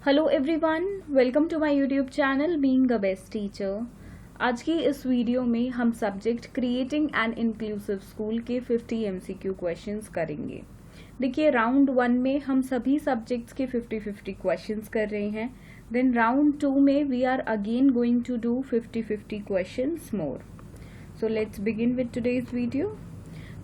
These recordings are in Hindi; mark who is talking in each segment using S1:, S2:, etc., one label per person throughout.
S1: Hello everyone, welcome to my YouTube channel being a best teacher. आज की इस वीडियो में हम subject creating an inclusive school के 50 एमसीक्यू क्वेश्चंस करेंगे। देखिए, राउंड 1 में हम सभी सब्जेक्ट्स के 50-50 क्वेश्चंस कर रहे हैं। देन राउंड 2 में we are again going to do 50-50 questions more. So let's begin with today's video.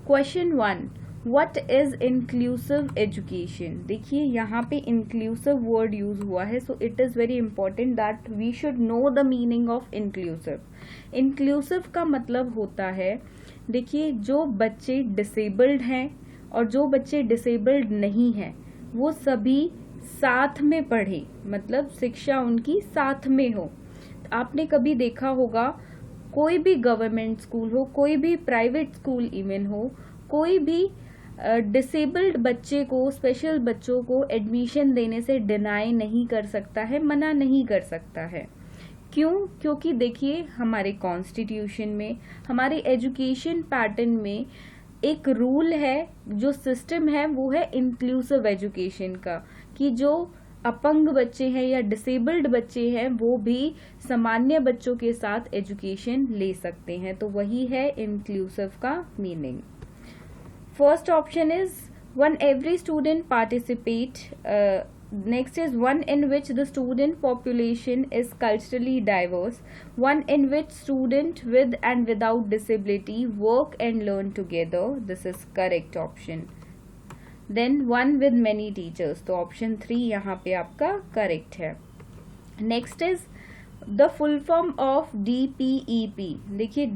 S1: Question 1, What is inclusive education? देखिए, यहाँ पे inclusive word यूज हुआ है, so it is very important that we should know the meaning of inclusive. inclusive का मतलब होता है, देखिए, जो बच्चे disabled हैं और जो बच्चे disabled नहीं हैं वो सभी साथ में पढ़े, मतलब शिक्षा उनकी साथ में हो। आपने कभी देखा होगा, कोई भी गवर्नमेंट स्कूल हो, कोई भी प्राइवेट स्कूल इवन हो, कोई भी डिसेबल्ड बच्चे को, स्पेशल बच्चों को एडमिशन देने से डिनाई नहीं कर सकता है, मना नहीं कर सकता है। क्यों? क्योंकि देखिए, हमारे कॉन्स्टिट्यूशन में, हमारे एजुकेशन पैटर्न में एक रूल है, जो सिस्टम है वो है इंक्लूसिव एजुकेशन का, कि जो अपंग बच्चे हैं या डिसेबल्ड बच्चे हैं वो भी सामान्य बच्चों के साथ एजुकेशन ले सकते हैं। तो वही है इंक्लूसिव का meaning. First option is one every student participate. Next is one in which the student population is culturally diverse. One in which student with and without disability work and learn together. This is correct option. Then one with many teachers. तो option 3 यहाँ पे आपका correct है. Next is the full form of DPEP। देखिए,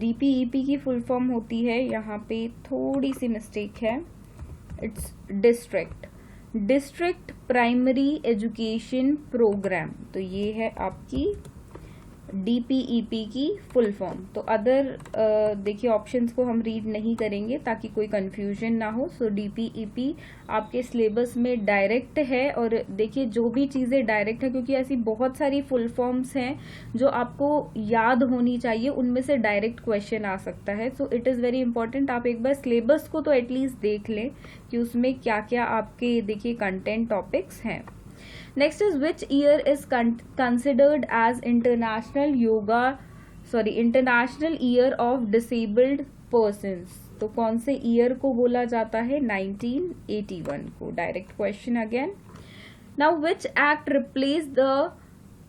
S1: DPEP की फुल फॉर्म होती है, यहाँ पे थोड़ी सी मिस्टेक है, it's district primary education programme. तो ये है आपकी DPEP की फुल फॉर्म। तो अदर देखिए ऑप्शंस को हम रीड नहीं करेंगे ताकि कोई कंफ्यूजन ना हो। सो DPEP आपके सिलेबस में डायरेक्ट है, और देखिए जो भी चीज़ें डायरेक्ट है, क्योंकि ऐसी बहुत सारी फुल फॉर्म्स हैं जो आपको याद होनी चाहिए, उनमें से डायरेक्ट क्वेश्चन आ सकता है। So it is very important, आप एक बार सिलेबस को तो एटलीस्ट देख लें कि उसमें क्या क्या आपके देखिए कंटेंट टॉपिक्स हैं। Next is which year is considered as International Year of Disabled Persons? तो कौन से ईयर को बोला जाता है? 1981 को। Direct question again. Now which act replace the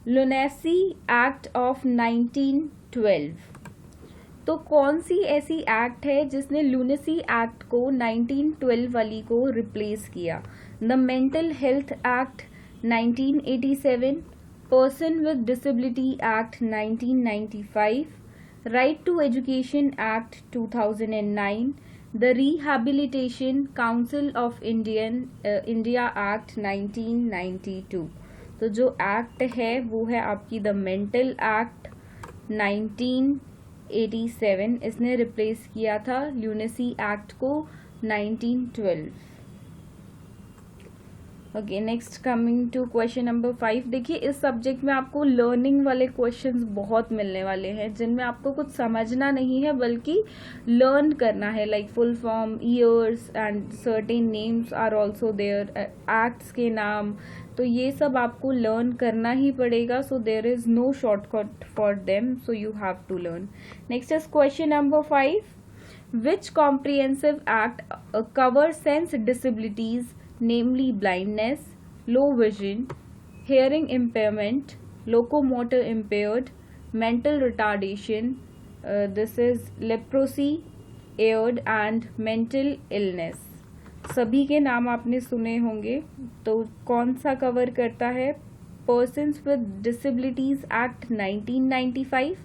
S1: lunacy act of 1912? तो कौन सी ऐसी एक्ट है जिसने लुनेसी एक्ट को 1912 वाली को रिप्लेस किया? The mental health act 1987, Person with Disability Act 1995, Right to Education Act 2009, the Rehabilitation Council of India Act 1992। तो जो एक्ट है वो है आपकी द मेंटल एक्ट 1987, इसने रिप्लेस किया था ल्यूनेसी एक्ट को 1912। Okay, next coming to question number 5। देखिए, इस सब्जेक्ट में आपको लर्निंग वाले क्वेश्चंस बहुत मिलने वाले हैं, जिनमें आपको कुछ समझना नहीं है बल्कि लर्न करना है, like full form, years and certain names are also there, acts के नाम, तो ये सब आपको लर्न करना ही पड़ेगा। So there is no shortcut for them, so you have to learn. Next is question number 5, which comprehensive act cover sense disabilities, namely blindness, low vision, hearing impairment, locomotor impaired, mental retardation, this is leprosy, aired and mental illness। सभी के नाम आपने सुने होंगे, तो कौन सा कवर करता है? Persons with Disabilities Act 1995,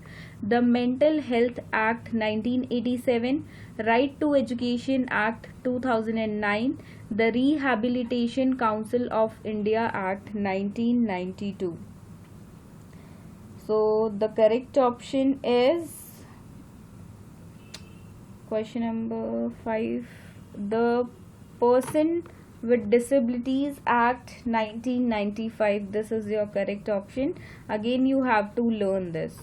S1: the Mental Health Act 1987, Right to Education Act 2009, the Rehabilitation Council of India Act 1992। So the correct option is question number 5, the Person with Disabilities Act 1995. This is your correct option. Again you have to learn this.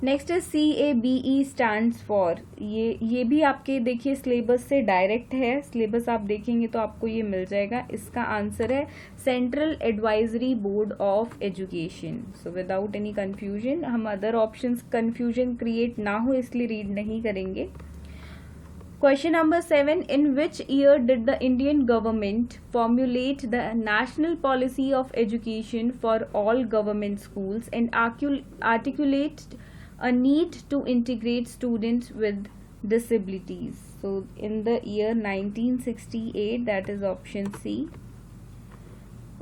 S1: Next है CABE स्टैंड्स फॉर, ये भी आपके देखिए सिलेबस से डायरेक्ट है, सिलेबस आप देखेंगे तो आपको ये मिल जाएगा। इसका आंसर है central advisory board of education. So without any confusion, हम अदर ऑप्शंस कंफ्यूजन क्रिएट ना हो इसलिए रीड नहीं करेंगे। Question number 7. In which year did the Indian government formulate the national policy of education for all government schools and articulate a need to integrate students with disabilities? So in the year 1968, that is option C.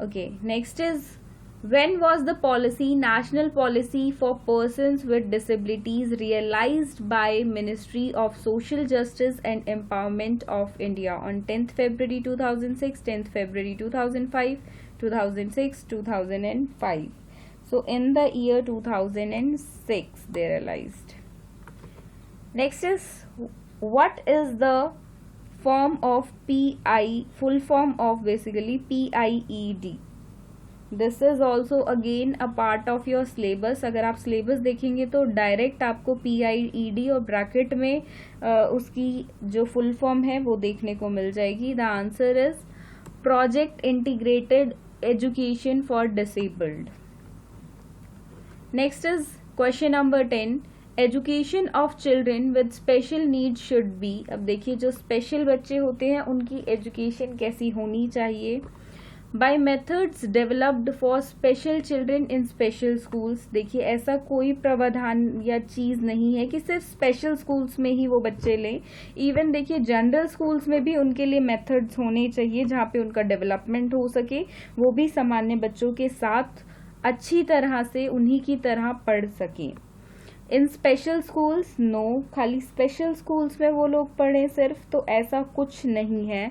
S1: Okay, next is, when was the policy, national policy for persons with disabilities, realized by Ministry of Social Justice and Empowerment of India on 10th February 2006, 10th February 2005, 2006, 2005. So in the year 2006 they realized. Next is, what is the form of PI, full form of basically PIED? This is also again a part of your syllabus. अगर आप सिलेबस देखेंगे तो डायरेक्ट आपको PIED और ब्रैकेट में उसकी जो फुल फॉर्म है वो देखने को मिल जाएगी। The answer is project integrated education for disabled. Next is question number 10, education of children with special need should be. अब देखिए जो स्पेशल बच्चे होते हैं उनकी एजुकेशन कैसी होनी चाहिए। By methods developed for special children in special schools. देखिए ऐसा कोई प्रावधान या चीज़ नहीं है कि सिर्फ स्पेशल स्कूल्स में ही वो बच्चे लें। इवन देखिए जनरल स्कूल्स में भी उनके लिए मेथड्स होने चाहिए जहाँ पे उनका डेवलपमेंट हो सके, वो भी सामान्य बच्चों के साथ अच्छी तरह से उन्हीं की तरह पढ़ सकें। इन स्पेशल स्कूल्स नो, खाली स्पेशल स्कूल्स में वो लोग पढ़ें सिर्फ, तो ऐसा कुछ नहीं है।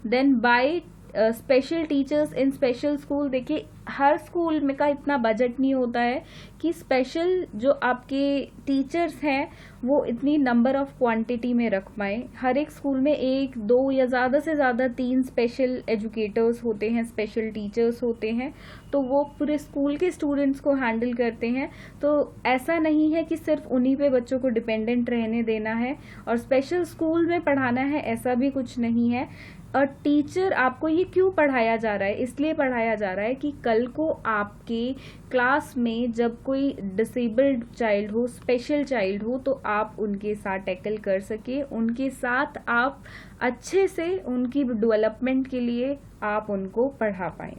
S1: Then by special teachers in special school, देखिए हर स्कूल में का इतना बजट नहीं होता है कि स्पेशल जो आपके टीचर्स हैं वो इतनी नंबर ऑफ क्वांटिटी में रख पाए। हर एक स्कूल में 1, 2 या ज़्यादा से ज़्यादा 3 स्पेशल एजुकेटर्स होते हैं, स्पेशल टीचर्स होते हैं, तो वो पूरे स्कूल के स्टूडेंट्स को हैंडल करते हैं। तो ऐसा नहीं है कि सिर्फ उन्हीं पे बच्चों को डिपेंडेंट रहने देना है और स्पेशल स्कूल में पढ़ाना है, ऐसा भी कुछ नहीं है। और टीचर आपको ये क्यों पढ़ाया जा रहा है, इसलिए पढ़ाया जा रहा है कि कल को आपके क्लास में जब कोई डिसेबल्ड चाइल्ड हो, स्पेशल चाइल्ड हो, तो आप उनके साथ टैकल कर सके, उनके साथ आप अच्छे से उनकी डेवलपमेंट के लिए आप उनको पढ़ा पाएं।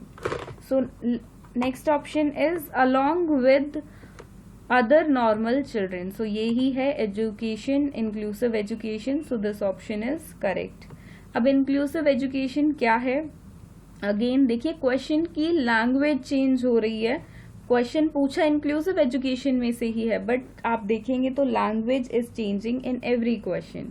S1: So next option is along with other normal children. So यही है education, inclusive education. So this option is correct. अब इंक्लूसिव एजुकेशन क्या है, अगेन देखिए क्वेश्चन की लैंग्वेज चेंज हो रही है। क्वेश्चन पूछा इंक्लूसिव एजुकेशन में से ही है, बट आप देखेंगे तो language is changing in every question.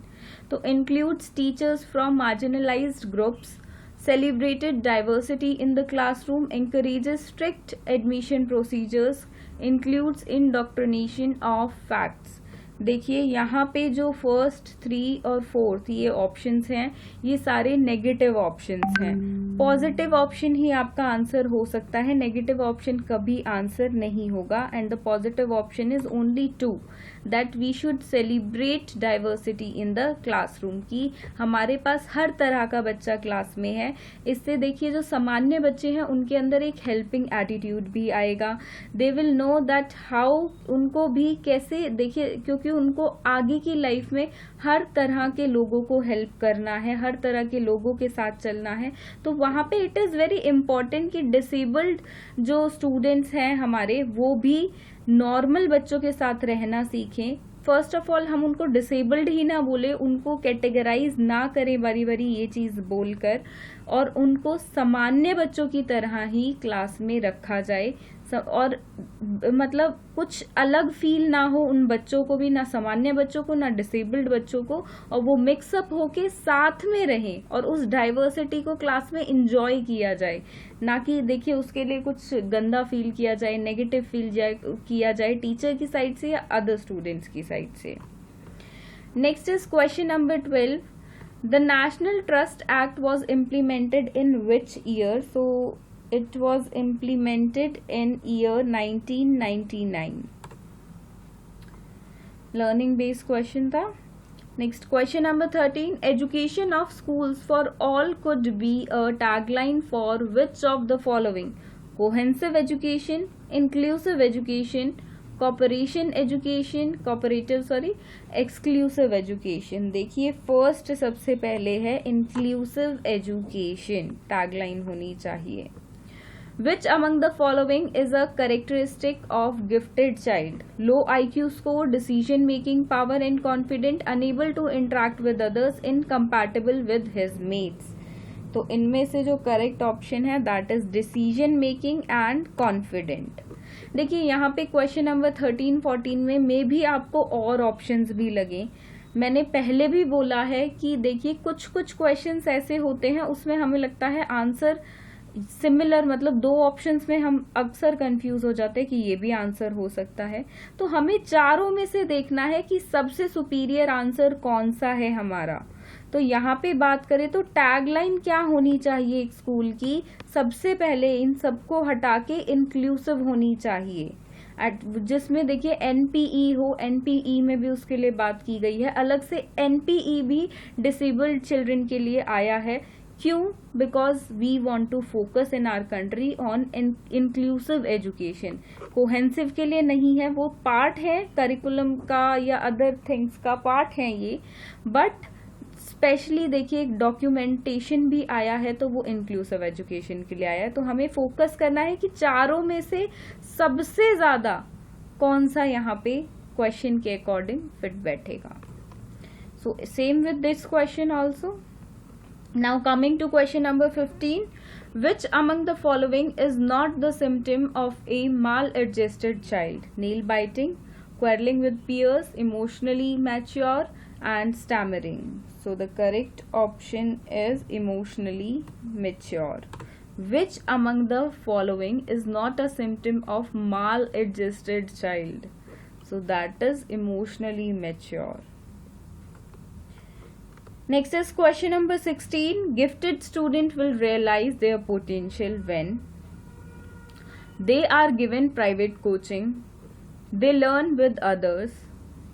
S1: तो includes teachers from marginalised groups, celebrated diversity in the classroom, encourages strict admission procedures, includes indoctrination of facts। देखिए यहाँ पे जो फर्स्ट 3 और 4th ये ऑप्शंस हैं, ये सारे नेगेटिव ऑप्शंस हैं। पॉजिटिव ऑप्शन ही आपका आंसर हो सकता है, नेगेटिव ऑप्शन कभी आंसर नहीं होगा। And the positive option is only 2, that we should celebrate diversity in the classroom, की हमारे पास हर तरह का बच्चा क्लास में है। इससे देखिए जो सामान्य बच्चे हैं उनके अंदर एक हेल्पिंग एटीट्यूड भी आएगा। They will know that how, उनको भी कैसे, देखिए क्योंकि उनको आगे की लाइफ में हर तरह के लोगों को हेल्प करना है, हर तरह के लोगों के साथ चलना है। तो वहाँ पे इट इज़ वेरी इंपॉर्टेंट कि डिसेबल्ड जो स्टूडेंट्स हैं हमारे, वो भी नॉर्मल बच्चों के साथ रहना सीखें। फर्स्ट ऑफ ऑल हम उनको डिसेबल्ड ही ना बोले, उनको कैटेगराइज ना करें बारी बारी ये चीज़ बोलकर, और उनको सामान्य बच्चों की तरह ही क्लास में रखा जाए। और मतलब कुछ अलग फील ना हो उन बच्चों को भी, ना सामान्य बच्चों को ना डिसेबल्ड बच्चों को, और वो मिक्सअप होके साथ में रहें और उस डाइवर्सिटी को क्लास में इंजॉय किया जाए, ना कि देखिए उसके लिए कुछ गंदा फील किया जाए, नेगेटिव फील किया जाए टीचर की साइड से या अदर स्टूडेंट्स की साइड से। Next is question number 12, the national trust act was implemented in which year? So it was implemented in year 1999. Learning based question था। Next question number 13, education of schools for all could be a tagline for which of the following? Cohesive education, inclusive education, exclusive education. देखिए फर्स्ट सबसे पहले है इंक्लूसिव एजुकेशन, टैगलाइन होनी चाहिए। Which among the following is a characteristic of gifted child? Low IQ score, decision making power and confident, unable to interact with others, incompatible with his mates। तो इनमें से जो करेक्ट ऑप्शन है that is decision making and confident. देखिए यहाँ पे क्वेश्चन नंबर 13, 14 में मे भी आपको और ऑप्शंस भी लगे। मैंने पहले भी बोला है कि देखिए कुछ कुछ क्वेश्चंस ऐसे होते हैं उसमें हमें लगता है आंसर सिमिलर, मतलब दो ऑप्शंस में हम अक्सर कंफ्यूज हो जाते हैं कि ये भी आंसर हो सकता है। तो हमें चारों में से देखना है कि सबसे सुपीरियर आंसर कौन सा है हमारा। तो यहाँ पे बात करें तो टैगलाइन क्या होनी चाहिए एक स्कूल की? सबसे पहले इन सबको हटा के इंक्लूसिव होनी चाहिए, जिसमें देखिए एनपीई हो, एनपीई में भी उसके लिए बात की गई है। अलग से एनपीई भी डिसेबल्ड चिल्ड्रन के लिए आया है। क्यों? Because we want to focus in our country on inclusive education. Cohesive के लिए नहीं है, वो पार्ट है करिकुलम का या अदर थिंग्स का पार्ट है ये, बट स्पेशली देखिए एक डॉक्यूमेंटेशन भी आया है तो वो इंक्लूसिव एजुकेशन के लिए आया है। तो हमें फोकस करना है कि चारों में से सबसे ज्यादा कौन सा यहाँ पे क्वेश्चन के अकॉर्डिंग फिट बैठेगा। So same with this question also. Now coming to question number 15, which among the following is not the symptom of a maladjusted child? Nail biting, quarreling with peers, emotionally mature and stammering. So the correct option is emotionally mature. Which among the following is not a symptom of maladjusted child? So that is emotionally mature. Next is question number 16. Gifted student will realize their potential when they are given private coaching, they learn with others,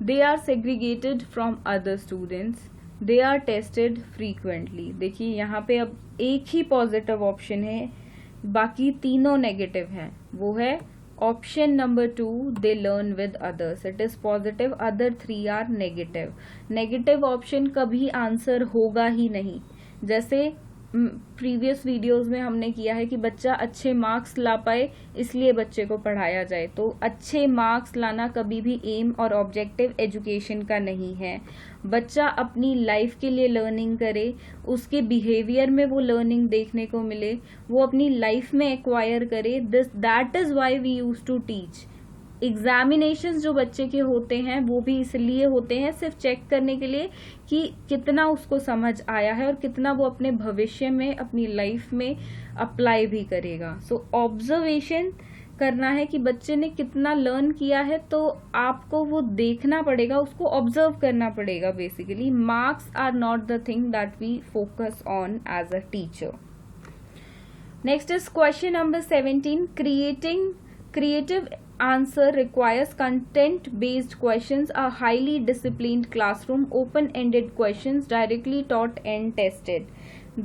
S1: they are segregated from other students, they are tested frequently। देखिए यहाँ पे अब एक ही पॉजिटिव ऑप्शन है, बाकी तीनों नेगेटिव हैं। वो है option number 2, they learn with others. It is positive, other 3 are negative. Negative option कभी आंसर होगा ही नहीं। जैसे प्रीवियस वीडियोस में हमने किया है कि बच्चा अच्छे मार्क्स ला पाए इसलिए बच्चे को पढ़ाया जाए, तो अच्छे मार्क्स लाना कभी भी एम और ऑब्जेक्टिव एजुकेशन का नहीं है। बच्चा अपनी लाइफ के लिए लर्निंग करे, उसके बिहेवियर में वो लर्निंग देखने को मिले, वो अपनी लाइफ में एक्वायर करे। That is why we use to teach. Examinations जो बच्चे के होते हैं वो भी इसलिए होते हैं सिर्फ चेक करने के लिए कि कितना उसको समझ आया है और कितना वो अपने भविष्य में अपनी लाइफ में अप्लाई भी करेगा। सो ऑब्जर्वेशन करना है कि बच्चे ने कितना लर्न किया है, तो आपको वो देखना पड़ेगा, उसको ऑब्जर्व करना पड़ेगा। Basically marks are not the thing that we focus on as a teacher. Next is question number 17. Creative answer requires content-based questions, a highly disciplined classroom, open-ended questions, directly taught and tested.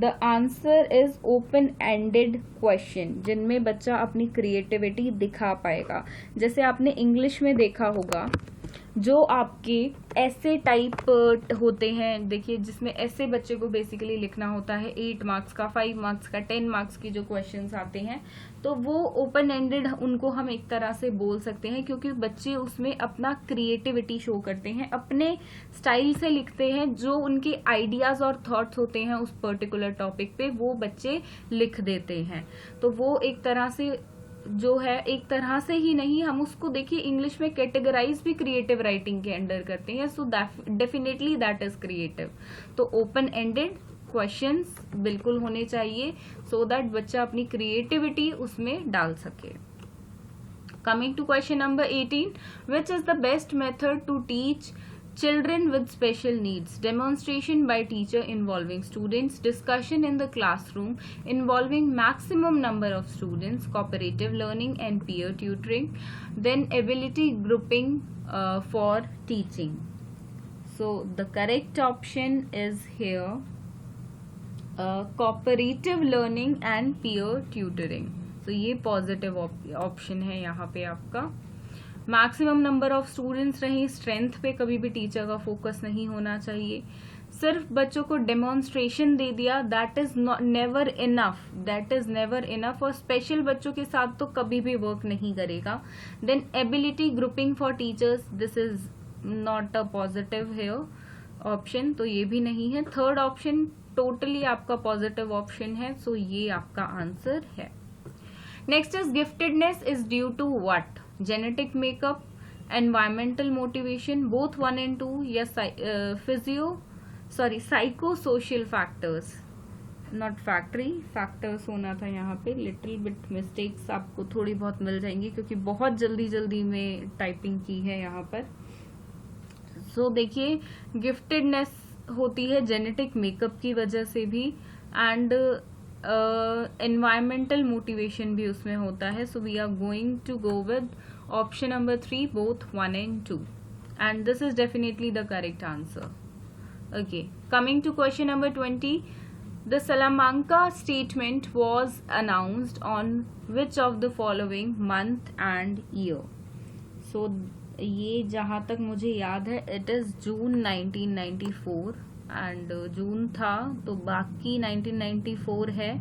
S1: The answer is open-ended question, जिनमें बच्चा अपनी क्रिएटिविटी दिखा पाएगा। जैसे आपने इंग्लिश में देखा होगा जो आपके ऐसे टाइप होते हैं, देखिए जिसमें ऐसे बच्चे को बेसिकली लिखना होता है 8 मार्क्स का, 5 मार्क्स का, 10 मार्क्स की जो क्वेश्चंस आते हैं, तो वो ओपन एंडेड उनको हम एक तरह से बोल सकते हैं क्योंकि बच्चे उसमें अपना क्रिएटिविटी शो करते हैं, अपने स्टाइल से लिखते हैं, जो उनके आइडियाज और थॉट्स होते हैं उस पर्टिकुलर टॉपिक पे वो बच्चे लिख देते हैं। तो वो एक तरह से जो है, एक तरह से ही नहीं, हम उसको देखिए इंग्लिश में कैटेगराइज भी क्रिएटिव राइटिंग के अंडर करते हैं। So definitely that is creative. तो ओपन एंडेड क्वेश्चंस बिल्कुल होने चाहिए सो दैट बच्चा अपनी क्रिएटिविटी उसमें डाल सके। Coming to question number 18, which is the best method to teach children with special needs, demonstration by teacher involving students, discussion in the classroom involving maximum number of students, cooperative learning and peer tutoring, then ability grouping for teaching. So the correct option is here cooperative learning and peer tutoring. So ये पॉजिटिव ऑप्शन है यहाँ पे आपका. मैक्सिमम नंबर ऑफ स्टूडेंट्स रहे, स्ट्रेंथ पे कभी भी टीचर का फोकस नहीं होना चाहिए. सिर्फ बच्चों को डेमोन्स्ट्रेशन दे दिया, that is never enough, that is never enough. और स्पेशल बच्चों के साथ तो कभी भी वर्क नहीं करेगा. Then ability grouping for teachers, this is not a positive here option, तो ये भी नहीं है. थर्ड ऑप्शन टोटली आपका पॉजिटिव ऑप्शन है, सो ये आपका आंसर है. Next is giftedness is due to what? Genetic makeup, environmental motivation, both 1 and 2, या psycho social factors, not factory, factors होना था यहाँ पे. लिटिल बिट मिस्टेक्स आपको थोड़ी बहुत मिल जाएंगी क्योंकि बहुत जल्दी जल्दी में टाइपिंग की है यहाँ पर. सो देखिए, गिफ्टेडनेस होती है जेनेटिक मेकअप की वजह से भी, एंड एनवायरमेंटल मोटिवेशन भी उसमें होता है. So we are going to go with option number 3, both 1 and 2, and this is definitely the correct answer. Okay, coming to question number 20. The Salamanca statement was announced on which of the following month and year? So ये जहाँ तक मुझे याद है it is June 1994, and June था तो बाकी 1994 है,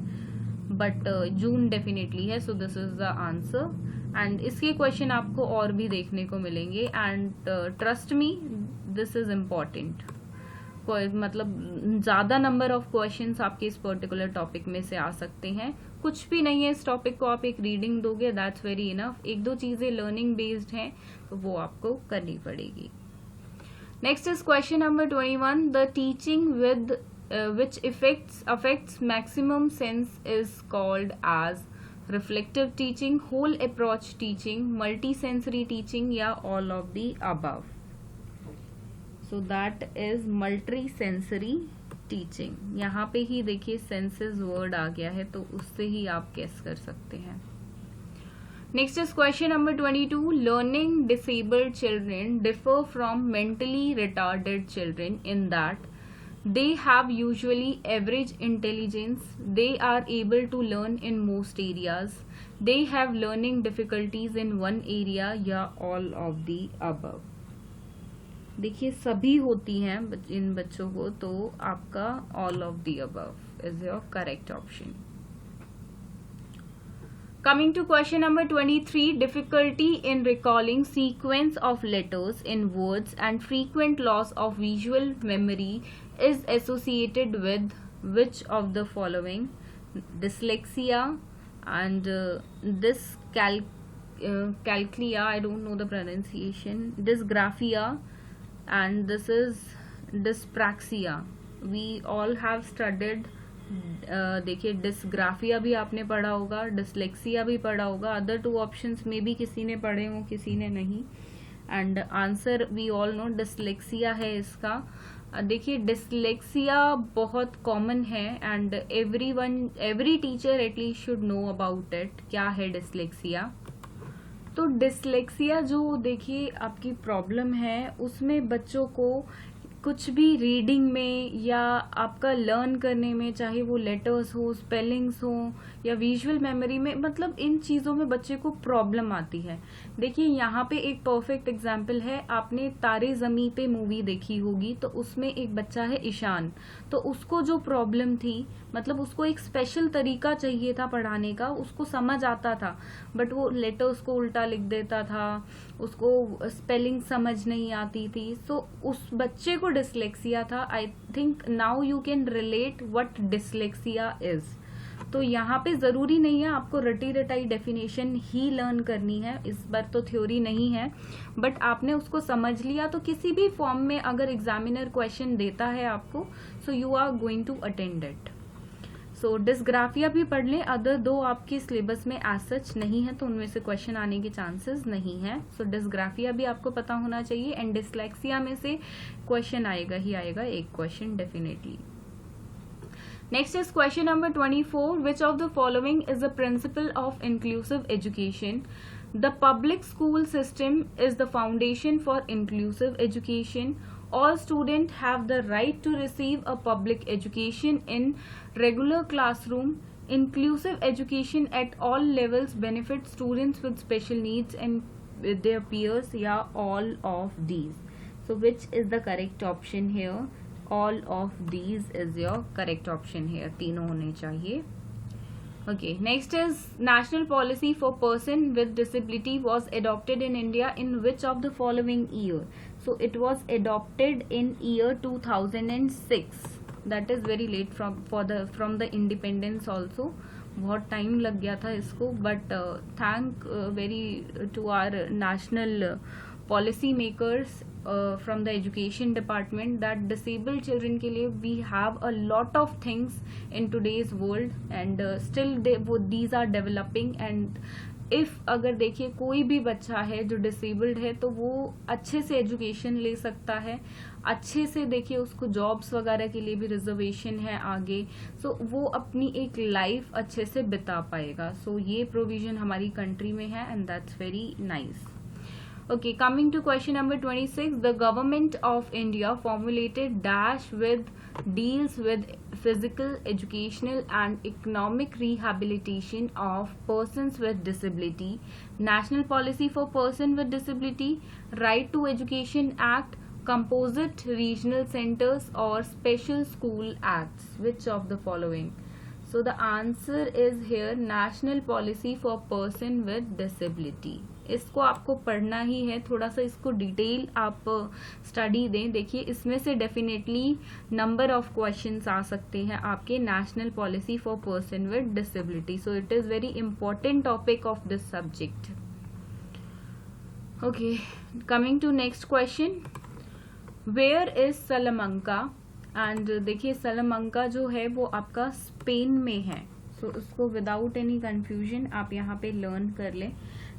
S1: बट जून डेफिनेटली है. So this is the answer, and इसके क्वेश्चन आपको और भी देखने को मिलेंगे, and trust me this is important. मतलब ज्यादा नंबर ऑफ क्वेश्चंस आपके इस पर्टिकुलर टॉपिक में से आ सकते हैं. कुछ भी नहीं है इस टॉपिक को आप एक रीडिंग दोगे, दैट्स वेरी इनफ. एक दो चीजें लर्निंग बेस्ड हैं तो वो आपको करनी पड़ेगी. Next is question number 21. The teaching with which affects maximum sense is called as reflective teaching, whole approach teaching, multisensory teaching, या all of the above. So that is multisensory teaching. यहाँ पे ही देखिए senses वर्ड आ गया है तो उससे ही आप गेस कर सकते हैं. Next is question number 22. Learning disabled children differ from mentally retarded children in that they have usually average intelligence, they are able to learn in most areas, they have learning difficulties in one area, या all of the above. देखिए सभी होती हैं इन बच्चों को, तो आपका all of the above is your correct option. Coming to question number 23, difficulty in recalling sequence of letters in words and frequent loss of visual memory is associated with which of the following? Dyslexia and dyscalculia, I don't know the pronunciation, dysgraphia, and this is dyspraxia. We all have studied, देखिए डिस्ग्राफिया भी आपने पढ़ा होगा, डिसलेक्सिया भी पढ़ा होगा. अदर 2 ऑप्शंस में भी किसी ने पढ़े हो किसी ने नहीं, and answer we all know dyslexia है इसका. देखिए डिसलेक्सिया बहुत कॉमन है and every teacher at least should know about it. क्या है डिसलेक्सिया? तो डिसलेक्सिया जो देखिए आपकी प्रॉब्लम है उसमें बच्चों को कुछ भी रीडिंग में या आपका लर्न करने में, चाहे वो लेटर्स हो, स्पेलिंग्स हो या विजुअल मेमोरी में, मतलब इन चीज़ों में बच्चे को प्रॉब्लम आती है. देखिए यहाँ पे एक परफेक्ट एग्जांपल है, आपने तारे ज़मी पे मूवी देखी होगी, तो उसमें एक बच्चा है ईशान, तो उसको जो प्रॉब्लम थी, मतलब उसको एक स्पेशल तरीका चाहिए था पढ़ाने का, उसको समझ आता था बट वो लेटर्स को उल्टा लिख देता था, उसको स्पेलिंग समझ नहीं आती थी. सो उस बच्चे को डिसलेक्सिया था. I think now you can relate what dyslexia is. तो यहाँ पे जरूरी नहीं है आपको रटी रटाई डेफिनेशन ही लर्न करनी है, इस बार तो थ्योरी नहीं है, बट आपने उसको समझ लिया तो किसी भी फॉर्म में अगर एग्जामिनर क्वेश्चन देता है आपको, so you are going to attend it. So dysgraphia भी पढ़ लें, अदर दो आपके सिलेबस में एज सच नहीं है तो उनमें से क्वेश्चन आने के चांसेस नहीं है। सो डिस्ग्राफिया भी आपको पता होना चाहिए, एंड डिसलेक्सिया में से क्वेश्चन आएगा ही आएगा, एक question definitely. Next is question number 24. Which of the following is the principle of inclusive education? The public school system is the foundation for inclusive education. All students have the right to receive a public education in regular classroom. Inclusive education at all levels benefits students with special needs and with their peers. Yeah, all of these. So which is the correct option here? All of these is your correct option here. तीनों होने चाहिए. Okay, next is national policy for person with disability was adopted in India in which of the following year? So it was adopted in year 2006. That is very late from the independence also. बहुत टाइम लग गया था इसको, but thank very to our national policy makers from the education department that disabled children के लिए we have a lot of things in today's world and still these are developing. and if अगर देखिए कोई भी बच्चा है जो डिसेबल्ड है तो वो अच्छे से एजुकेशन ले सकता है, अच्छे से देखिए उसको जॉब्स वगैरह के लिए भी रिजर्वेशन है आगे, सो वो अपनी एक लाइफ अच्छे से बिता पाएगा. सो ये प्रोविजन हमारी कंट्री में है and that's very nice. Okay, coming to question number 26. The government of India formulated dash with deals with physical, educational and economic rehabilitation of persons with disability. National Policy for Person with Disability, Right to Education Act, Composite Regional Centers or Special School Acts. Which of the following? So the answer is here National Policy for Person with Disability. इसको आपको पढ़ना ही है, थोड़ा सा इसको डिटेल आप स्टडी दें. देखिए इसमें से डेफिनेटली नंबर ऑफ क्वेश्चंस आ सकते हैं आपके national policy for person with disability. So it is very important topic of this subject. Okay, coming to next question. Where is Salamanca? And देखिए सलामंका जो है वो आपका स्पेन में है. सो उसको विदाउट एनी कंफ्यूजन आप यहाँ पे लर्न कर लें.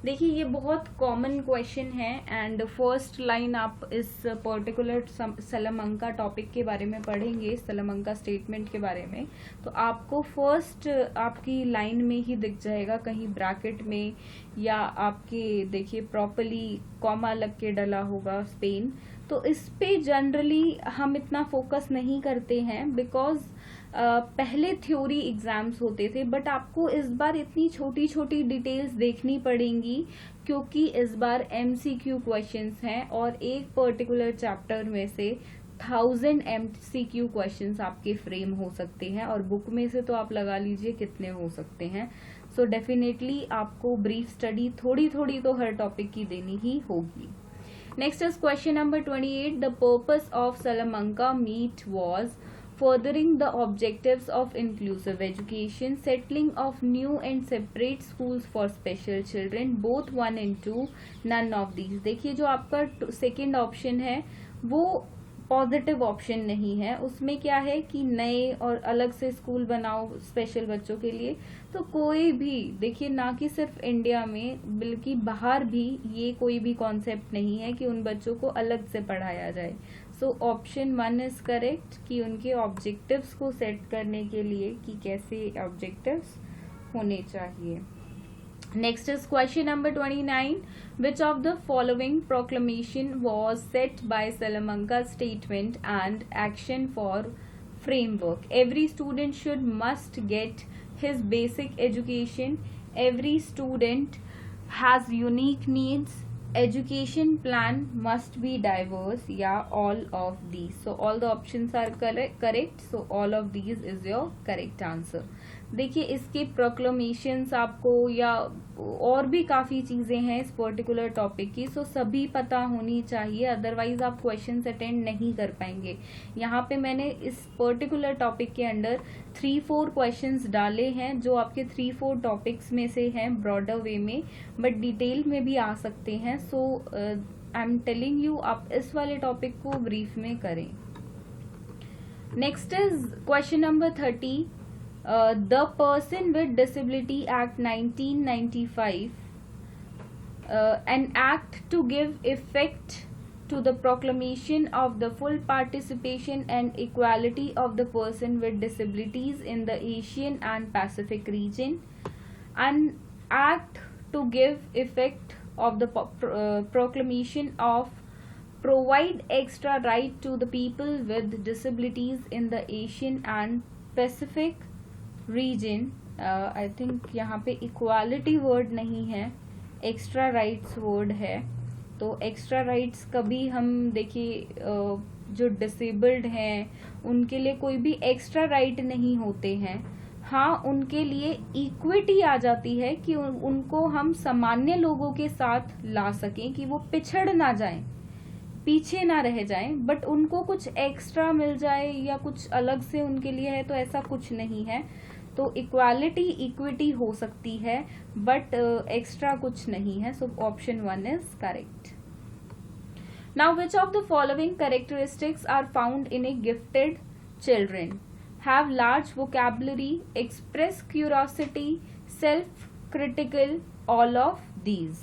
S1: देखिए ये बहुत कॉमन क्वेश्चन है एंड फर्स्ट लाइन आप इस पर्टिकुलर सलामंका टॉपिक के बारे में पढ़ेंगे, सलामंका स्टेटमेंट के बारे में, तो आपको फर्स्ट आपकी लाइन में ही दिख जाएगा, कहीं ब्रैकेट में या आपके देखिए प्रॉपरली कॉमा लग के डला होगा स्पेन. तो इस पे जनरली हम इतना फोकस नहीं करते हैं बिकॉज पहले थ्योरी एग्जाम्स होते थे, बट आपको इस बार इतनी छोटी छोटी डिटेल्स देखनी पड़ेंगी क्योंकि इस बार MCQ क्वेश्चंस हैं और एक पर्टिकुलर चैप्टर में से 1000 MCQ क्वेश्चंस आपके फ्रेम हो सकते हैं और बुक में से तो आप लगा लीजिए कितने हो सकते हैं. सो डेफिनेटली आपको ब्रीफ स्टडी थोड़ी थोड़ी तो हर टॉपिक की देनी ही होगी. Next is question number 28. The purpose of Salamanca meet was furthering the objectives of inclusive education, settling of new and separate schools for special children, both 1 and 2, none of these. देखिए जो आपका सेकेंड ऑप्शन है वो पॉजिटिव ऑप्शन नहीं है, उसमें क्या है कि नए और अलग से स्कूल बनाओ स्पेशल बच्चों के लिए. तो कोई भी देखिए ना कि सिर्फ इंडिया में बल्कि बाहर भी ये कोई भी कॉन्सेप्ट नहीं है कि उन बच्चों को अलग से पढ़ाया जाए. सो ऑप्शन 1 इज करेक्ट कि उनके ऑब्जेक्टिव्स को सेट करने के लिए कि कैसे ऑब्जेक्टिव्स होने चाहिए. Next is question number 29. Which of the following proclamation was set by Salamanca statement and action for framework? Every student must get his basic education. Every student has unique needs. Education plan must be diverse. Yeah, all of these. So all the options are correct. So all of these is your correct answer. देखिए इसके प्रोक्लेमेशंस आपको या और भी काफ़ी चीज़ें हैं इस पर्टिकुलर टॉपिक की, सो सभी पता होनी चाहिए, अदरवाइज आप क्वेश्चंस अटेंड नहीं कर पाएंगे. यहाँ पे मैंने इस पर्टिकुलर टॉपिक के अंडर 3-4 क्वेश्चंस डाले हैं जो आपके 3-4 टॉपिक्स में से हैं ब्रॉडर वे में, बट डिटेल में भी आ सकते हैं. सो आई एम टेलिंग यू आप इस वाले टॉपिक को ब्रीफ में करें. Next is question number 30. The Person with Disability Act 1995, an act to give effect to the proclamation of the full participation and equality of the person with disabilities in the Asian and Pacific region, an act to give effect of the proclamation of provide extra right to the people with disabilities in the Asian and Pacific region. I think यहाँ पे इक्वालिटी वर्ड नहीं है, एक्स्ट्रा राइट्स वर्ड है. तो एक्स्ट्रा राइट्स कभी हम देखिए जो डिसेबल्ड हैं उनके लिए कोई भी एक्स्ट्रा राइट नहीं होते हैं. हाँ, उनके लिए इक्विटी आ जाती है कि उनको हम सामान्य लोगों के साथ ला सकें, कि वो पिछड़ ना जाएं, पीछे ना रह जाएं, बट उनको कुछ एक्स्ट्रा मिल जाए या कुछ अलग से उनके लिए है, तो ऐसा कुछ नहीं है. तो इक्वालिटी इक्विटी हो सकती है बट एक्स्ट्रा कुछ नहीं है. So option 1 is correct. Now which of the following characteristics are found in a gifted children? Have large vocabulary, express curiosity, self critical, all of these.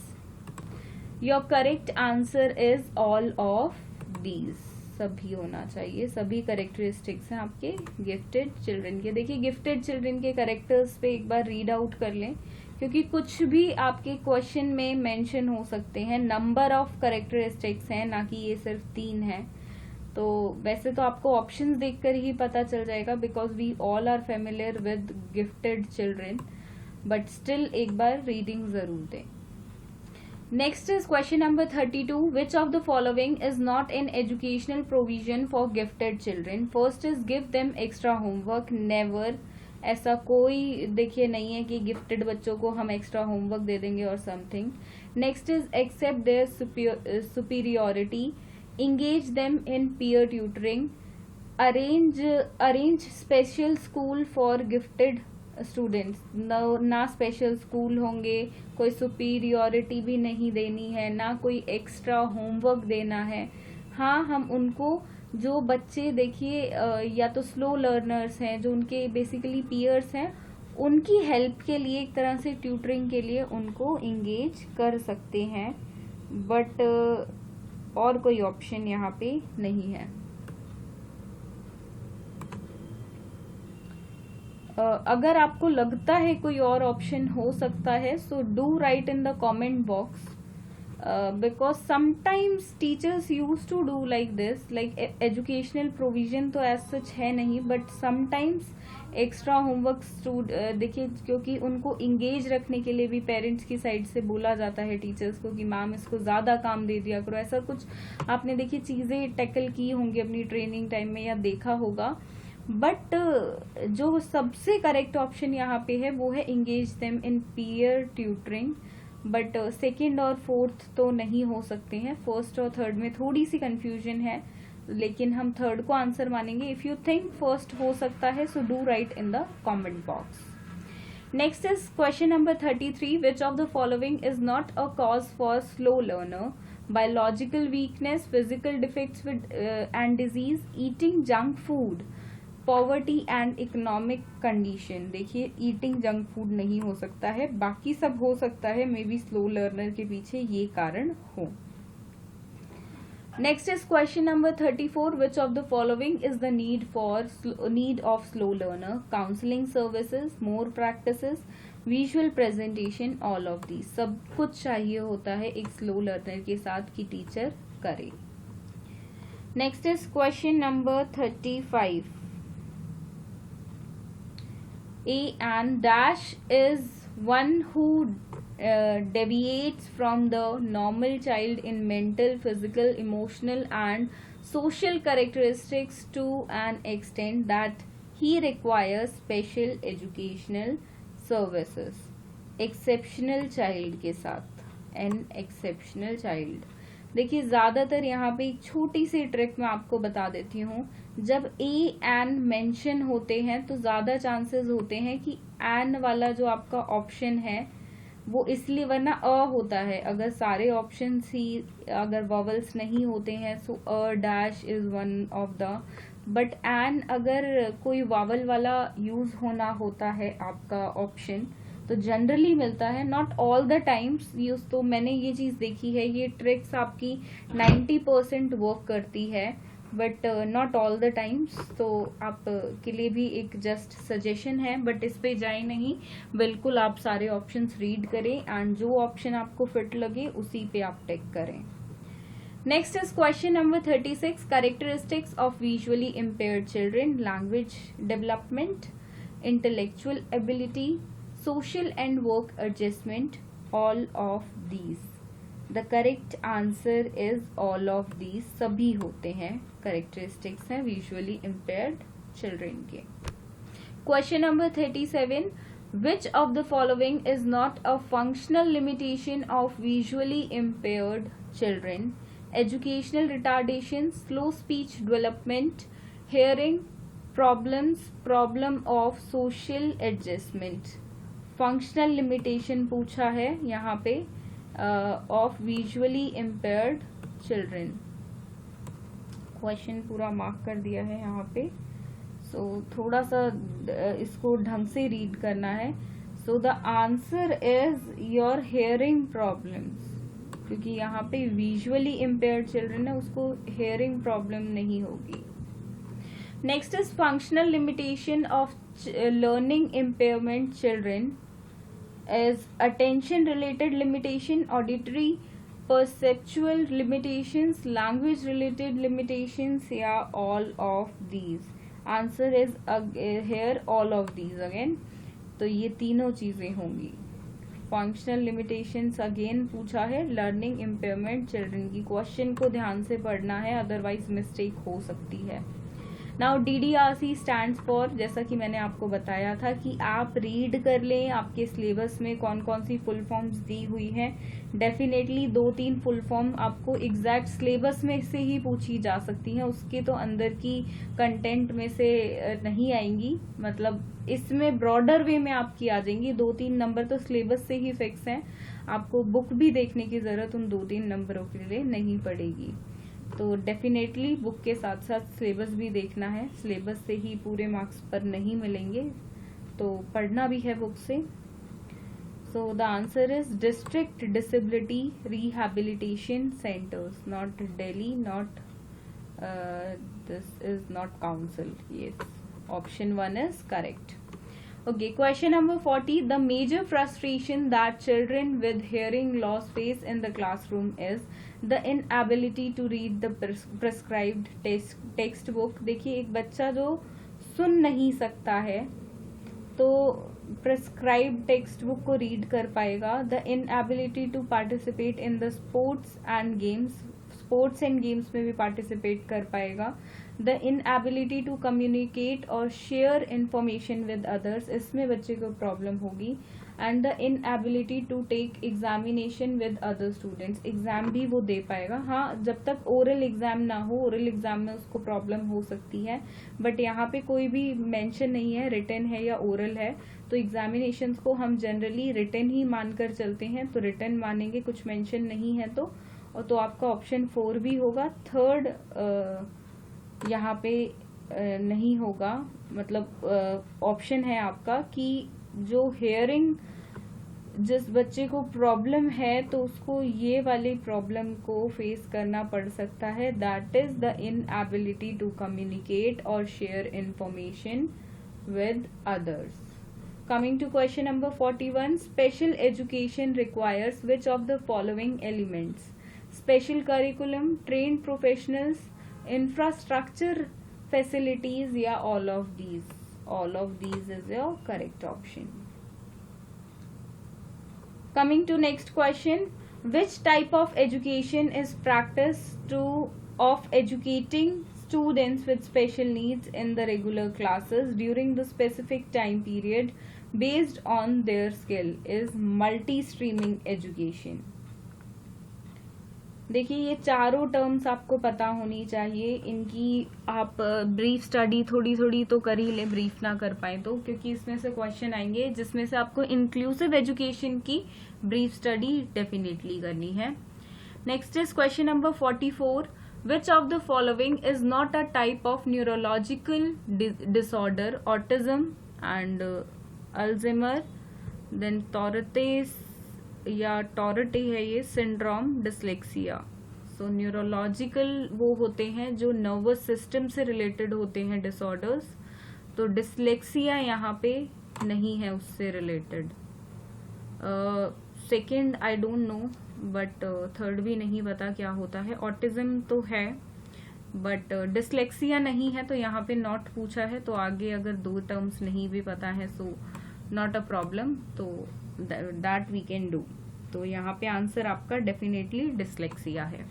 S1: Your correct answer is all of these. सभी होना चाहिए, सभी करेक्टरिस्टिक्स हैं आपके गिफ्टेड चिल्ड्रन के. देखिए गिफ्टेड चिल्ड्रन के करेक्टर्स पे एक बार रीड आउट कर लें, क्योंकि कुछ भी आपके क्वेश्चन में मेंशन हो सकते हैं. नंबर ऑफ करेक्टरिस्टिक्स हैं, ना कि ये सिर्फ 3 है. तो वैसे तो आपको ऑप्शंस देखकर ही पता चल जाएगा, because we all are familiar with gifted children, but still एक बार रीडिंग जरूर दें. Next is question number 32. Which of the following is not an educational provision for gifted children? First is give them extra homework. Never. ऐसा कोई देखिए नहीं है कि गिफ्टेड बच्चों को हम एक्स्ट्रा होमवर्क दे देंगे और something. Next is accept their superiority, engage them in peer tutoring, arrange special school for gifted students. ना स्पेशल स्कूल होंगे, कोई सुपीरियोरिटी भी नहीं देनी है, ना कोई एक्स्ट्रा होमवर्क देना है. हाँ, हम उनको जो बच्चे देखिए या तो स्लो लर्नर्स हैं, जो उनके बेसिकली पीयर्स हैं, उनकी हेल्प के लिए एक तरह से ट्यूटरिंग के लिए उनको इंगेज कर सकते हैं, बट और कोई ऑप्शन यहाँ पे नहीं है. अगर आपको लगता है कोई और ऑप्शन हो सकता है, so do write in the comment box, because sometimes teachers use to do like this. Like educational provision तो एज सच है नहीं, बट समटाइम्स एक्स्ट्रा होमवर्क देखिए, क्योंकि उनको इंगेज रखने के लिए भी पेरेंट्स की साइड से बोला जाता है टीचर्स को कि मैम इसको ज़्यादा काम दे दिया करो. ऐसा कुछ आपने देखिए चीज़ें टैकल की होंगी अपनी ट्रेनिंग टाइम में या देखा होगा. बट जो सबसे करेक्ट ऑप्शन यहाँ पे है वो है engage them in peer tutoring. But second और फोर्थ तो नहीं हो सकते हैं. फर्स्ट और थर्ड में थोड़ी सी कंफ्यूजन है, लेकिन हम थर्ड को आंसर मानेंगे. इफ यू थिंक फर्स्ट हो सकता है, so do write in the comment box. Next is question number 33. Which of the following is not a cause for slow learner? Biological weakness, physical defects with and disease, eating junk food, poverty and economic condition. देखिए ईटिंग जंक फूड नहीं हो सकता है, बाकी सब हो सकता है. मे बी स्लो लर्नर के पीछे ये कारण हो. Next is question number 34. Which of the following is the need of slow learner? Counselling services, more practices, visual presentation, all of these. सब कुछ चाहिए होता है एक स्लो लर्नर के साथ कि टीचर करे. Next is question number 35. A and dash is one who deviates from the normal child in mental, physical, emotional and social characteristics to an extent that he requires special educational services. Exceptional child के साथ, an exceptional child. देखिए ज़्यादातर यहाँ पे एक छोटी सी ट्रिक मैं आपको बता देती हूँ. जब ए एन मेंशन होते हैं तो ज़्यादा चांसेस होते हैं कि एन वाला जो आपका ऑप्शन है वो इसलिए, वरना अ होता है. अगर सारे ऑप्शन ही अगर वॉवल्स नहीं होते हैं, so a dash is one of the but an अगर कोई वावल वाला यूज होना होता है आपका ऑप्शन तो जनरली मिलता है, not all the times use. तो मैंने ये चीज देखी है, ये ट्रिक्स आपकी 90% वर्क करती है, but not all the times. तो आप के लिए भी एक जस्ट सजेशन है, बट इस पे जाए नहीं, बिल्कुल आप सारे ऑप्शंस रीड करें एंड जो ऑप्शन आपको फिट लगे उसी पे आप टिक करें। Next is question number 36, characteristics of visually impaired children, language development, intellectual ability, social and work adjustment, all of these। the correct answer is all of these, सभी होते हैं, characteristics हैं visually impaired children के। question number 37, which of the following is not a functional limitation of visually impaired children? educational retardation, slow speech development, hearing problems, problem of social adjustment। Functional limitation पूछा है यहाँ पे of visually impaired children. Question पूरा मार्क कर दिया है यहाँ पे, सो थोड़ा सा इसको ढंग से रीड करना है। So the answer is your hearing problems, क्योंकि यहाँ पे विजुअली इम्पेयर्ड चिल्ड्रन है, उसको हेयरिंग प्रॉब्लम नहीं होगी। Next is functional limitation of learning impairment children as attention related limitation, auditory perceptual limitations, language related limitations, या all of these। answer is here all of these again। तो ये तीनों चीजें होंगी। फंक्शनल लिमिटेशंस अगेन पूछा है लर्निंग इम्पेयरमेंट चिल्ड्रन की, क्वेश्चन को ध्यान से पढ़ना है अदरवाइज मिस्टेक हो सकती है। नाउ DDRC स्टैंड्स फॉर, जैसा कि मैंने आपको बताया था कि आप रीड कर लें आपके सिलेबस में कौन कौन सी फुल फॉर्म्स दी हुई हैं। डेफिनेटली 2-3 फुल फॉर्म आपको एग्जैक्ट सिलेबस में से ही पूछी जा सकती हैं, उसके तो अंदर की कंटेंट में से नहीं आएंगी, मतलब इसमें ब्रॉडर वे में आपकी आ जाएंगी। 2-3 नंबर तो सिलेबस से ही फिक्स हैं, आपको बुक भी देखने की जरूरत उन 2-3 नंबरों के लिए नहीं पड़ेगी। तो डेफिनेटली बुक के साथ साथ सिलेबस भी देखना है, सिलेबस से ही पूरे मार्क्स पर नहीं मिलेंगे, तो पढ़ना भी है बुक से। So the answer is district disability rehabilitation centres, not Delhi, not this is not council. Yes, option 1 is correct. Okay, question number 40, the major frustration that children with hearing loss face in the classroom is the inability to read the prescribed textbook। देखिए, एक बच्चा जो सुन नहीं सकता है तो प्रेस्क्राइब्ड टेक्स्ट बुक को रीड कर पाएगा। The inability to participate in the sports and games में भी पार्टिसिपेट कर पाएगा। द इनएबिलिटी टू कम्युनिकेट और शेयर इंफॉर्मेशन विद अदर्स, इसमें बच्चे को प्रॉब्लम होगी। And the inability to take examination with other students, exam भी वो दे पाएगा। हाँ, जब तक ओरल एग्जाम ना हो, ओरल एग्जाम में उसको प्रॉब्लम हो सकती है, बट यहाँ पे कोई भी मेंशन नहीं है रिटन है या ओरल है, तो एग्जामिनेशन को हम जनरली रिटन ही मानकर चलते हैं, तो रिटन मानेंगे, कुछ मेंशन नहीं है तो आपका ऑप्शन 4 भी होगा। थर्ड यहाँ पे नहीं होगा, मतलब ऑप्शन है आपका कि जो हेयरिंग जिस बच्चे को प्रॉब्लम है तो उसको ये वाली प्रॉब्लम को फेस करना पड़ सकता है, that is the inability to communicate और share information with others. Coming to question number 41, special education requires which of the following elements? Special curriculum, trained professionals, infrastructure, facilities, या all of these? All of these is your correct option. Coming to next question, which type of education is practiced of educating students with special needs in the regular classes during the specific time period based on their skill is multi-streaming education। देखिए, ये चारों टर्म्स आपको पता होनी चाहिए, इनकी आप ब्रीफ स्टडी थोड़ी थोड़ी तो कर ही ले, ब्रीफ ना कर पाए तो, क्योंकि इसमें से क्वेश्चन आएंगे जिसमें से आपको इंक्लूसिव एजुकेशन की ब्रीफ स्टडी डेफिनेटली करनी है। Next is question number 44, Which of the following is not a type of neurological disorder? Autism and Alzheimer, then Tourette या टॉरटे है ये, सिंड्रोम, डिसलेक्सिया. सो न्यूरोलॉजिकल वो होते हैं जो नर्वस सिस्टम से रिलेटेड होते हैं डिसऑर्डर्स, तो डिसलेक्सिया यहाँ पे नहीं है उससे related. Second I don't know, but third भी नहीं पता क्या होता है. ऑटिज्म तो है बट डिसलेक्सिया नहीं है, तो यहाँ पे नॉट पूछा है, तो आगे अगर दो टर्म्स नहीं भी पता है सो नॉट अ प्रॉब्लम, तो दैट वी कैन डू. तो यहाँ पे आंसर आपका डेफिनेटली डिसलेक्सिया है.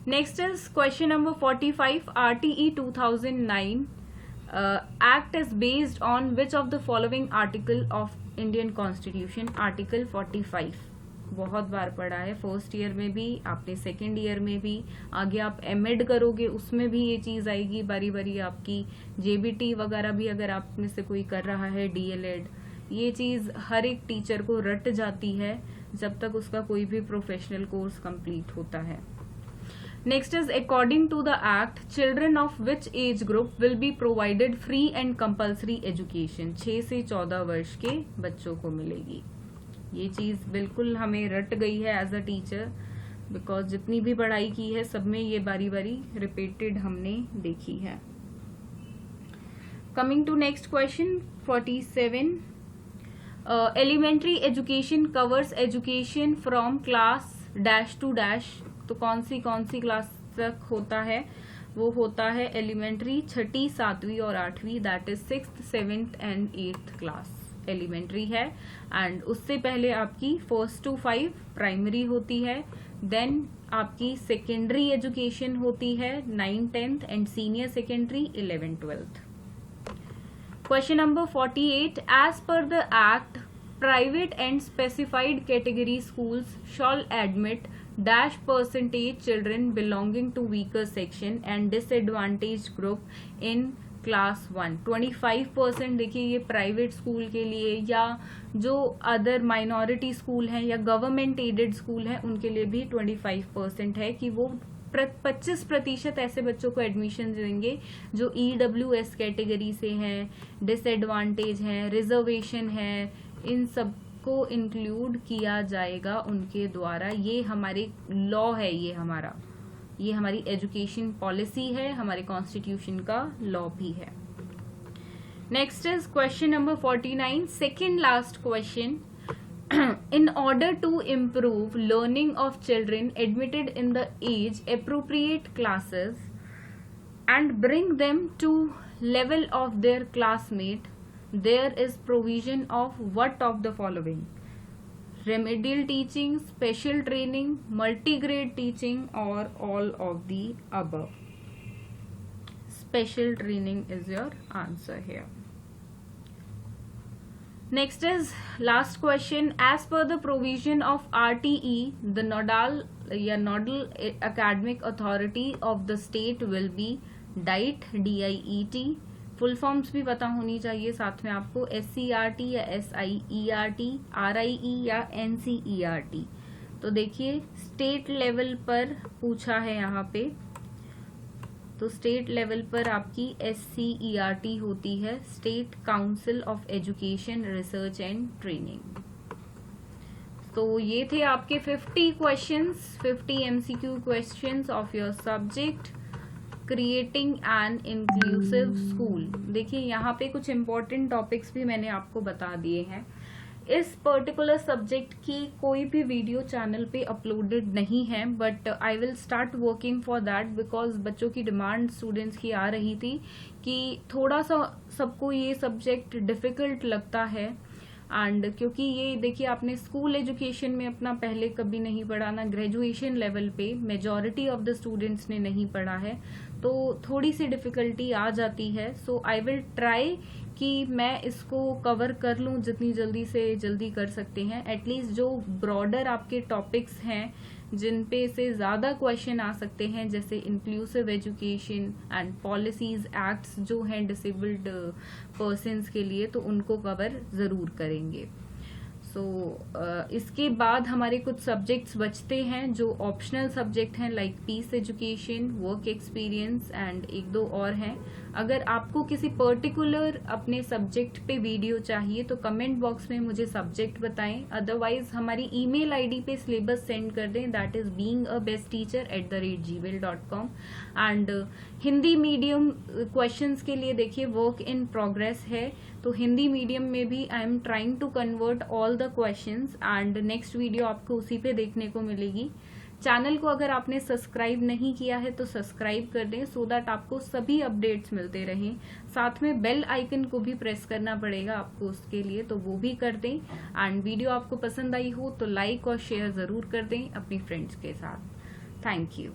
S1: Next is question number 45. RTE 2009 act is based on which of the following article of Indian constitution? Article 45 बहुत बार पढ़ा है, फर्स्ट ईयर में भी, आपने सेकेंड ईयर में भी, आगे आप एमएड करोगे उसमें भी ये चीज आएगी बारी बारी आपकी. जेबीटी वगैरह भी अगर आप में से कोई कर रहा है, डीएलएड, ये चीज हर एक टीचर को रट जाती है जब तक उसका कोई भी प्रोफेशनल कोर्स कंप्लीट होता है. Next is according to the act children of which age group will be provided free and compulsory education? 6 से 14 वर्ष के बच्चों को मिलेगी. ये चीज बिल्कुल हमें रट गई है एज अ टीचर, बिकॉज जितनी भी पढ़ाई की है सब में ये बारी बारी रिपीटेड हमने देखी है. Coming to next question 47. Elementary education covers education from class dash to dash. तो कौन सी क्लास तक होता है? वो होता है एलिमेंट्री 6ठी, 7वीं और 8वीं, that is 6th, 7th and 8th class elementary है. एंड उससे पहले आपकी 1st to 5 प्राइमरी होती है, देन आपकी सेकेंडरी एजुकेशन होती है 9th, 10th and senior secondary 11th, 12th. Question number 48. As per the Act, private and specified category schools shall admit dash percentage children belonging to weaker section and disadvantaged group in class 1. 25% देखिए ये प्राइवेट स्कूल के लिए, या जो अदर माइनॉरिटी स्कूल हैं या गवर्नमेंट एडेड स्कूल हैं उनके लिए भी 25% है कि वो 25% ऐसे बच्चों को एडमिशन देंगे जो EWS कैटेगरी से हैं, डिसएडवांटेज हैं, रिजर्वेशन है, इन सब को इंक्लूड किया जाएगा उनके द्वारा. ये हमारे लॉ है, ये हमारी एजुकेशन पॉलिसी है, हमारे कॉन्स्टिट्यूशन का लॉ भी है. Next is question number 49. Second last question. In order to improve learning of children admitted in the age appropriate classes and bring them to level of their classmate, there is provision of what of the following? Remedial teaching, special training, multigrade teaching, or all of the above? Special training is your answer here. Next is last question. As per the provision of RTE, the nodal academic authority of the state will be DIET, DIET. Full forms भी पता होनी चाहिए साथ में आपको, SCERT या SIERT, RIE या NCERT. तो देखिए स्टेट लेवल पर पूछा है यहाँ पे, तो स्टेट लेवल पर आपकी SCERT होती है, state council of education research and training. तो ये थे आपके 50 questions, 50 MCQ questions of your subject creating an inclusive school. देखिए यहाँ पे कुछ इंपॉर्टेंट टॉपिक्स भी मैंने आपको बता दिए हैं. इस पर्टिकुलर सब्जेक्ट की कोई भी वीडियो चैनल पे अपलोडेड नहीं है, but I will start working for that, because बच्चों की डिमांड स्टूडेंट्स की आ रही थी कि थोड़ा सा सबको ये सब्जेक्ट डिफिकल्ट लगता है. एंड क्योंकि ये देखिए आपने स्कूल एजुकेशन में अपना पहले कभी नहीं पढ़ा, ना ग्रेजुएशन लेवल पे मेजॉरिटी ऑफ द स्टूडेंट्स ने नहीं पढ़ा है, तो थोड़ी सी डिफिकल्टी आ जाती है. सो आई विल ट्राई कि मैं इसको कवर कर लूँ जितनी जल्दी से जल्दी कर सकते हैं. एटलीस्ट जो ब्रॉडर आपके टॉपिक्स हैं जिन पे से ज़्यादा क्वेश्चन आ सकते हैं, जैसे inclusive education and policies acts जो हैं डिसेबल्ड पर्सन्स के लिए, तो उनको कवर ज़रूर करेंगे. इसके बाद हमारे कुछ सब्जेक्ट्स बचते हैं जो ऑप्शनल सब्जेक्ट हैं, like peace education, work experience and एक दो और हैं। अगर आपको किसी पर्टिकुलर अपने सब्जेक्ट पे वीडियो चाहिए तो कमेंट बॉक्स में मुझे सब्जेक्ट बताएं, अदरवाइज हमारी ईमेल आईडी पे सिलेबस सेंड कर दें, that is beingaBestTeacher@gmail.com। And Hindi medium questions के लिए देखिए वर्क इन प्रोग्रेस है, तो हिंदी मीडियम में भी I am trying to convert all the questions and next video आपको उसी पे देखने को मिलेगी। चैनल को अगर आपने सब्सक्राइब नहीं किया है तो सब्सक्राइब कर दें सो दैट आपको सभी अपडेट्स मिलते रहें। साथ में बेल आइकन को भी प्रेस करना पड़ेगा आपको उसके लिए, तो वो भी कर दें। एंड वीडियो आपको पसंद आई हो तो लाइक और शेयर जरूर कर दें अपनी फ्रेंड्स के साथ। Thank you.